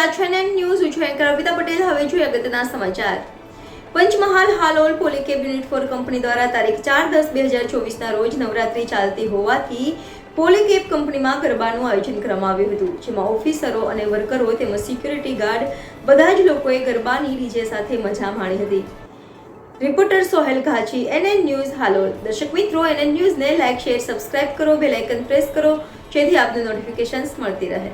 રહ્યા છો NN news કવિતા પટેલ। હવે જોઈએ અગત્યના સમાચાર। પંચમહાલ હાલોલ પોલીકેબ યુનિટ 4 કંપની દ્વારા તારીખ 4/10/2024 રોજ નવરાત્રી ચાલતી હોવાથી પોલીકેબ કંપનીમાં ગરબાનું આયોજન કરવામાં આવ્યું હતું, જેમાં ઓફિસરો અને વર્કરો તેમજ સિક્યુરિટી ગાર્ડ બધા જ લોકોએ ગરબાની ડીજે સાથે મજા માણી હતી। Reporter Sohel Ghachi, NN news Halol. દર્શક મિત્રો, એનએન ન્યૂઝને લાઇક, શેર, સબસ્ક્રાઇબ કરો, બેલ આઇકન પ્રેસ કરો, જેથી આપને નોટિફિકેશન્સ મળતી રહે।